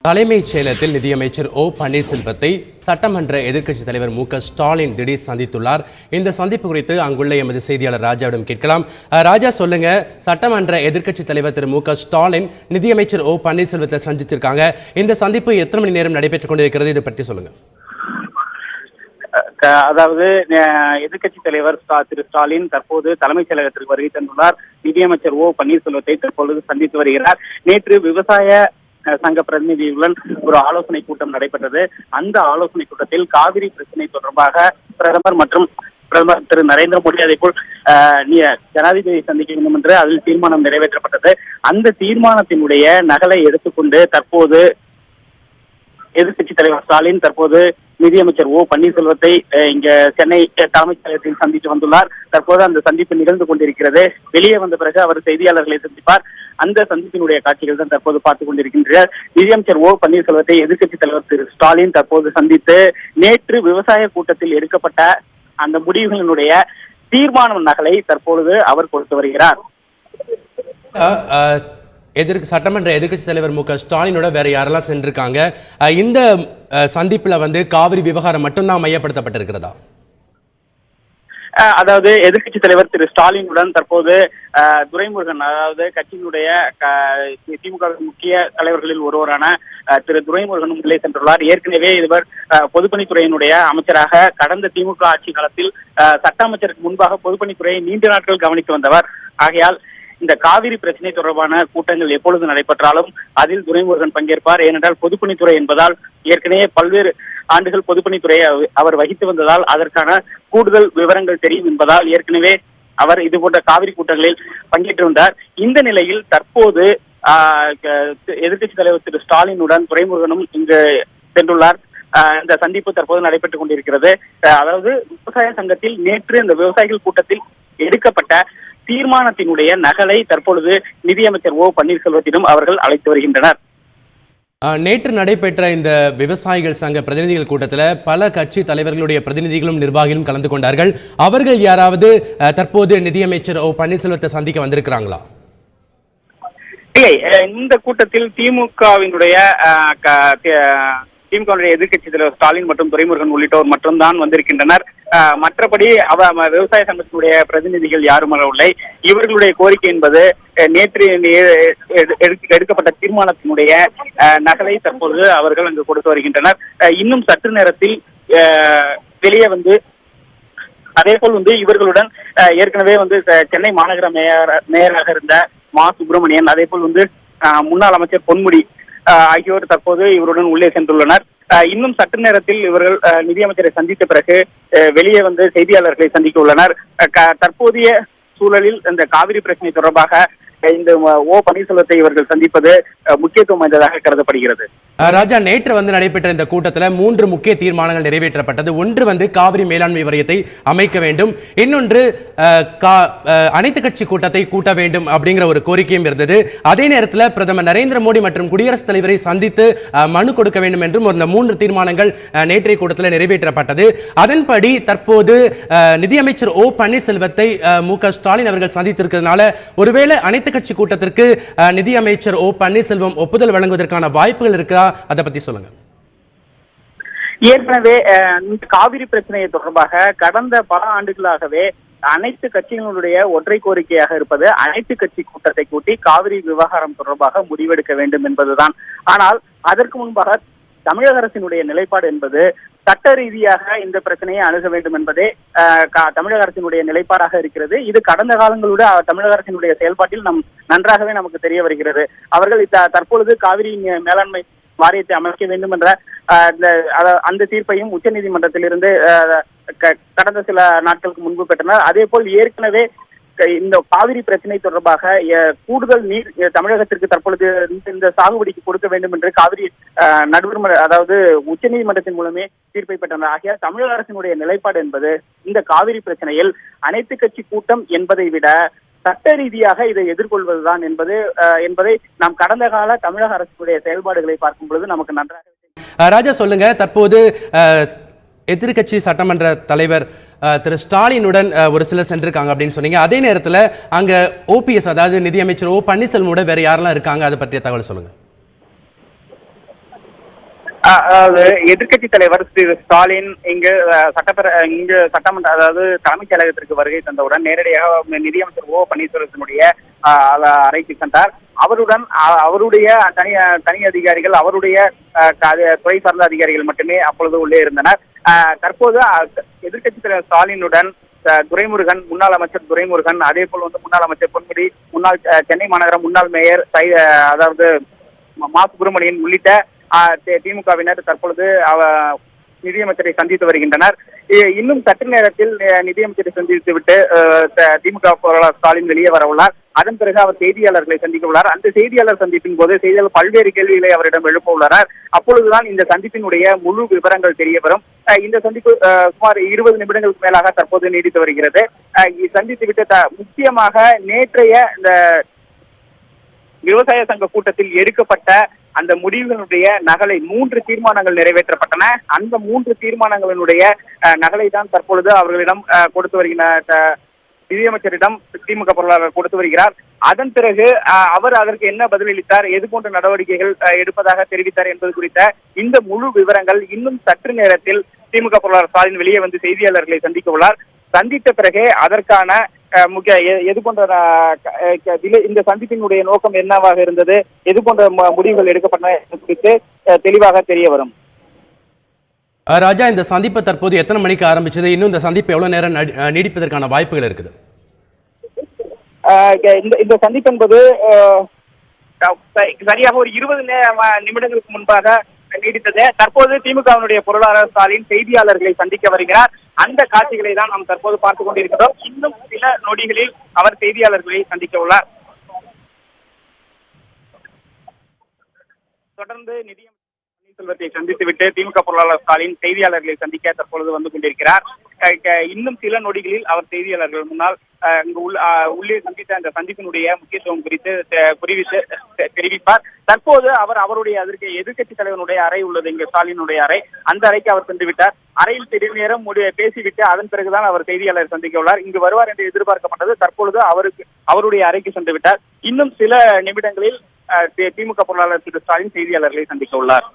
தலைமைச் செயலகத்தில் நிதியமைச்சர் ஓ பன்னீர்செல்வத்தை சட்டமன்ற எதிர்க்கட்சித் தலைவர் மு.க.ஸ்டாலின் திடீர் சந்தித்துள்ளார். இந்த சந்திப்பு குறித்து அங்குள்ள எமது செய்தியாளர் ராஜாவிடம் கேட்கலாம். ராஜா, சொல்லுங்க, சட்டமன்ற எதிர்க்கட்சித் தலைவர் திரு மு.க.ஸ்டாலின் நிதியமைச்சர் ஓ பன்னீர்செல்வத்தை சந்திச்சிருக்காங்க. இந்த சந்திப்பு எத்தனை மணி நேரம் நடைபெற்றுக் கொண்டிருக்கிறது? இது பற்றி சொல்லுங்க. அதாவது எதிர்க்கட்சி தலைவர் திரு ஸ்டாலின் தற்போது தலைமைச் செயலகத்திற்கு வருகை தந்துள்ளார். நிதியமைச்சர் ஓ பன்னீர்செல்வத்தை தற்பொழுது சந்தித்து வருகிறார். நேற்று விவசாய சங்க பிரதிநிதிகளுடன் ஒரு ஆலோசனை கூட்டம் நடைபெற்றது. அந்த ஆலோசனை கூட்டத்தில் காவிரி பிரச்சனை தொடர்பாக பிரதமர் திரு நரேந்திர மோடி அதேபோல் ஜனாதிபதியை சந்திக்க வேண்டும் என்று அதில் தீர்மானம் நிறைவேற்றப்பட்டது. அந்த தீர்மானத்தினுடைய நகலை எடுத்துக்கொண்டு தற்போது எதிர்க்கட்சி தலைவர் ஸ்டாலின் தற்போது நிதியமைச்சர் ஓ பன்னீர்செல்வத்தை இங்க சென்னை தலைமைச் செயலகத்தில் சந்தித்து வந்துள்ளார். தற்போது அந்த சந்திப்பு நிகழ்ந்து கொண்டிருக்கிறது. வெளியே வந்த பிறகு அவர் செய்தியாளர்களை சந்திப்பார். அந்த சந்திப்பினுடைய காட்சிகள் தான் தற்போது பார்த்துக் கொண்டிருக்கின்றனர். நிதியமைச்சர் ஓ பன்னீர்செல்வத்தை எதிர்க்கட்சி தலைவர் திரு ஸ்டாலின் தற்போது சந்தித்து நேற்று விவசாய கூட்டத்தில் எடுக்கப்பட்ட அந்த முடிவுகளினுடைய தீர்மான நகலை தற்பொழுது அவர் கொடுத்து வருகிறார். சட்டமன்ற எதிர்க்கட்சி தலைவர் மு.க.ஸ்டாலினோட வேற யாரெல்லாம் சென்றிருக்காங்க? இந்த சந்திப்புல காவிரி விவகாரம் மட்டும்தான் மையப்படுத்தப்பட்டிருக்கிறதா? அதாவது எதிர்க்கட்சி தலைவர் திரு ஸ்டாலினுடன் தற்போது துரைமுருகன், அதாவது கட்சியினுடைய திமுக முக்கிய தலைவர்களில் ஒருவரான திரு துரைமுருகனும் உள்ளே சென்றுள்ளார். ஏற்கனவே இவர் பொதுப்பணித்துறையினுடைய அமைச்சராக கடந்த திமுக ஆட்சி காலத்தில் சட்ட அமைச்சருக்கு முன்பாக பொதுப்பணித்துறையை நீண்ட நாட்கள் கவனித்து வந்தவர். ஆகையால் இந்த காவிரி பிரச்சனை தொடர்பான கூட்டங்கள் எப்பொழுது நடைபெற்றாலும் அதில் துரைமுருகன் பங்கேற்பார். ஏனென்றால் பொதுப்பணித்துறை என்பதால் ஏற்கனவே பல்வேறு ஆண்டுகள் பொதுப்பணித்துறையை அவர் வகித்து வந்ததால் அதற்கான கூடுதல் விவரங்கள் தெரியும் என்பதால் ஏற்கனவே அவர் இது போன்ற காவிரி கூட்டங்களில் பங்கேற்று வந்தார். இந்த நிலையில் தற்போது எதிர்க்கட்சி தலைவர் திரு ஸ்டாலினுடன் துரைமுருகனும் இங்கு சென்றுள்ளார். இந்த சந்திப்பு தற்போது நடைபெற்றுக் கொண்டிருக்கிறது. அதாவது விவசாய சங்கத்தில் நேற்று இந்த விவசாயிகள் கூட்டத்தில் எடுக்கப்பட்ட தீர்மானத்தினுடைய நகலை தற்பொழுது நிதியமைச்சர் ஓ பன்னீர்செல்வத்திடம் அவர்கள் அழைத்து வருகின்றனர். நேற்று நடைபெற்ற இந்த விவசாயிகள் சங்க பிரதிநிதிகள் கூட்டத்தில் பல கட்சி தலைவர்களுடைய பிரதிநிதிகளும் நிர்வாகிகளும் கலந்து கொண்டார்கள். அவர்கள் யாராவது தற்போது நிதியமைச்சர் ஓ பன்னீர்செல்வத்தை சந்திக்க வந்திருக்கிறாங்களா? இல்லை, இந்த கூட்டத்தில் திமுகவினுடைய எதிர்க்கட்சி தலைவர் ஸ்டாலின் மற்றும் துரைமுருகன் உள்ளிட்டோர் மட்டும்தான் வந்திருக்கின்றனர். மற்றபடி விவசாய சங்கத்தினுடைய பிரதிநிதிகள் யாரும் வரவில்லை. இவர்களுடைய கோரிக்கை என்பது நேற்று எடுக்கப்பட்ட தீர்மானத்தினுடைய நகலை தற்போது அவர்கள் அங்கு கொடுத்து வருகின்றனர். இன்னும் சற்று நேரத்தில் வெளியே வந்து அதேபோல் இவர்களுடன் ஏற்கனவே சென்னை மாநகர மேயராக இருந்த மா சுப்பிரமணியன், அதே போல் முன்னாள் அமைச்சர் பொன்முடி ஆகியோர் தற்போது இவருடன் உள்ளே சென்றுள்ளனர். இன்னும் சற்று நேரத்தில் இவர்கள் நிதியமைச்சரை சந்தித்த பிறகு வெளியே செய்தியாளர்களை சந்திக்க உள்ளனர். தற்போதைய சூழலில் இந்த காவிரி பிரச்சனை தொடர்பாக இந்த ஓ பன்னீர்செல்வத்தை இவர்கள் சந்திப்பது முக்கியத்துவம் வாய்ந்ததாக கருதப்படுகிறது. ராஜா, நேற்று நடைபெற்ற இந்த கூட்டத்தில் 3 முக்கிய தீர்மானங்கள் நிறைவேற்றப்பட்டது. ஒன்று காவிரி மேலாண்மை வாரியத்தை அமைக்க வேண்டும், இன்னொன்று அனைத்து கட்சி கூட்டத்தை கூட்ட வேண்டும் அப்படிங்கிற ஒரு கோரிக்கையும் இருந்தது. அதே நேரத்தில் பிரதமர் நரேந்திர மோடி மற்றும் குடியரசுத் தலைவரை சந்தித்து மனு கொடுக்க வேண்டும் என்றும் இந்த 3 தீர்மானங்கள் நேற்றைய கூட்டத்தில் நிறைவேற்றப்பட்டது. அதன்படி தற்போது நிதியமைச்சர் ஓ பன்னீர்செல்வத்தை மு.க.ஸ்டாலின் அவர்கள் சந்தித்திருக்கிறதுனால ஒருவேளை அனைத்து கட்சி கூட்டத்திற்கு நிதியமைச்சர் ஓ பன்னீர்செல்வம் ஒப்புதல் வழங்குவதற்கான வாய்ப்புகள் இருக்கா? அதை பத்தி சொல்லுங்க. ஏற்கனவே காவிரி பிரச்சனையை தொடர்பாக கடந்த பல ஆண்டுகளாகவே அனைத்து கட்சிகளுடைய ஒற்றை கோரிக்கையாக இருப்பது அனைத்து கட்சி கூட்டத்தை கூட்டி காவிரி விவகாரம் தொடர்பாக முடிவெடுக்க வேண்டும் என்பதுதான். ஆனால் அதற்கு முன்பாக தமிழக அரசினுடைய நிலைப்பாடு என்பது சட்ட ரீதியாக இந்த பிரச்சனையை அணுக வேண்டும் என்பதே தமிழக அரசினுடைய நிலைப்பாடாக இருக்கிறது. இது கடந்த காலங்களோட தமிழக அரசினுடைய செயல்பாட்டில் நன்றாகவே நமக்கு தெரிய வருகிறது. அவர்கள் தற்பொழுது காவிரி மேலாண்மை வாரியத்தை அமைக்க வேண்டும் என்ற அந்த தீர்ப்பையும் உச்ச நீதிமன்றத்திலிருந்து கடந்த சில நாட்களுக்கு முன்பு பெற்றனர். அதே போல் ஏற்கனவே இந்த காவிரி பிரச்சனை தொடர்பாக கூடுதல் நீர் தமிழகத்திற்கு தற்பொழுது இந்த சாகுபடிக்கு கொடுக்க வேண்டும் என்று காவிரி நடுவர், அதாவது உச்ச நீதிமன்றத்தின் மூலமே தீர்ப்பை பெற்றனர். ஆகிய தமிழக அரசினுடைய நிலைப்பாடு என்பது இந்த காவிரி பிரச்சனையில் அனைத்து கட்சி கூட்டம் என்பதை விட சட்ட ரீதியாக இதை எதிர்கொள்வதுதான் என்பதை நாம் கடந்த கால தமிழக அரசுடைய செயல்பாடுகளை பார்க்கும் பொழுது நமக்கு நன்றாக. ராஜா, சொல்லுங்க, தற்போது எதிர்க்கட்சி சட்டமன்ற தலைவர் திரு ஸ்டாலினுடன் ஒரு சிலர் சென்றிருக்காங்க அப்படின்னு சொன்னீங்க. அதே நேரத்தில் அங்க ஓபிஎஸ், அதாவது நிதியமைச்சர் ஓ பன்னீர்செல்வமோட வேற யாரெல்லாம் இருக்காங்க, அதை பற்றிய தகவல் சொல்லுங்க. அதாவது எதிர்க்கட்சி தலைவர் திரு ஸ்டாலின் இங்கு சட்டமன்ற அதாவது தலைமைச் செயலகத்திற்கு வருகை தந்தவுடன் நேரடியாக நிதியமைச்சர் ஓ பன்னீர்செல்வத்தினுடைய அறைக்கு சென்றார். அவருடன் அவருடைய தனி அதிகாரிகள், அவருடைய துறை சார்ந்த அதிகாரிகள் மட்டுமே அப்பொழுது உள்ளே இருந்தனர். தற்போது எதிர்க்கட்சி தலைவர் ஸ்டாலினுடன் துரைமுருகன், முன்னாள் அமைச்சர் துரைமுருகன், அதே போல் முன்னாள் அமைச்சர் பொன்முடி, முன்னாள் சென்னை மாநகர முன்னாள் மேயர் அதாவது மா சுப்பிரமணியன் உள்ளிட்ட திமுகவினர் தற்பொழுது நிதியமைச்சரை சந்தித்து வருகின்றனர். இன்னும் சற்று நேரத்தில் நிதியமைச்சரை சந்தித்து விட்டு திமுக பொருளாளர் ஸ்டாலின் வெளியே வர உள்ளார். அதன் பிறகு அவர் செய்தியாளர்களை சந்திக்க உள்ளார். அந்த செய்தியாளர் சந்திப்பின் போது செய்தியாளர் பல்வேறு கேள்விகளை அவரிடம் எழுப்ப உள்ளனர். அப்பொழுதுதான் இந்த சந்திப்பினுடைய முழு விவரங்கள் தெரிய வரும். இந்த சந்திப்பு சுமார் 20 நிமிடங்களுக்கு மேலாக தற்போது நீடித்து வருகிறது. சந்தித்துவிட்டு முக்கியமாக நேற்றைய இந்த விவசாய சங்க கூட்டத்தில் எடுக்கப்பட்ட அந்த முடிவுகளுடைய நகலை 3 தீர்மானங்கள் நிறைவேற்றப்பட்டன. அந்த 3 தீர்மானங்களினுடைய நகலை தான் தற்பொழுது அவர்களிடம் கொடுத்து வருகின்ற நிதியமைச்சரிடம் திமுக பொருளாளர் கொடுத்து வருகிறார். அதன் பிறகு அவர் அதற்கு என்ன பதிலளித்தார், எது போன்ற நடவடிக்கைகள் எடுப்பதாக தெரிவித்தார் என்பது குறித்த இந்த முழு விவரங்கள் இன்னும் சற்று நேரத்தில் திமுக பொருளாளர் ஸ்டாலின் வெளியே வந்து செய்தியாளர்களை சந்திக்க உள்ளார். சந்தித்த பிறகு அதற்கான முக்கிய எது போன்ற இந்த சந்திப்பினுடைய நோக்கம் என்னவாக இருந்தது, எது போன்ற முடிவுகள் எடுக்கப்பட்டன குறித்து தெளிவாக தெரிய வரும். ராஜா, இந்த சந்திப்பு தற்போது எத்தனை மணிக்கு ஆரம்பிச்சது? இன்னும் இந்த சந்திப்பு எவ்வளவு நேரம் நீடிப்பதற்கான வாய்ப்புகள் இருக்குது? இந்த சந்திப்பு என்பது சரியாக ஒரு 20 நிமிடங்களுக்கு முன்பாக நீடித்தது. தற்போது திமுகவினுடைய பொருளாளர் ஸ்டாலின் செய்தியாளர்களை சந்திக்க வருகிறார். அந்த காட்சிகளை தான் நாம் தற்போது பார்த்துக் கொண்டிருக்கிறோம். இன்னும் சில நொடிகளில் அவர் செய்தியாளர்களை சந்திக்க உள்ளார். தொடர்ந்து பன்னீர்செல்வத்தை சந்தித்துவிட்டு திமுக பொருளாளர் ஸ்டாலின் செய்தியாளர்களை சந்திக்க தற்பொழுது வந்து கொண்டிருக்கிறார். இன்னும் சில நொடிகளில் அவர் செய்தியாளர்கள் முன்னால் உள்ளே சந்தித்த அந்த சந்திப்பினுடைய முக்கியத்துவம் குறித்து தெரிவிப்பார். தற்போது அவர் அவருடைய எதிர்க்கட்சி தலைவனுடைய அறை உள்ளது, இங்கு ஸ்டாலினுடைய அறை, அந்த அறைக்கு அவர் சென்று விட்டார். அறையில் சிறிது நேரம் பேசிவிட்டு அதன் பிறகுதான் அவர் செய்தியாளர் சந்திக்க உள்ளார். இங்கு வருவார் என்று எதிர்பார்க்கப்பட்டது. தற்பொழுது அவருடைய அறைக்கு சென்று விட்டார். இன்னும் சில நிமிடங்களில் திமுக பொருளாளர் திரு ஸ்டாலின் செய்தியாளர்களை சந்திக்க உள்ளார்.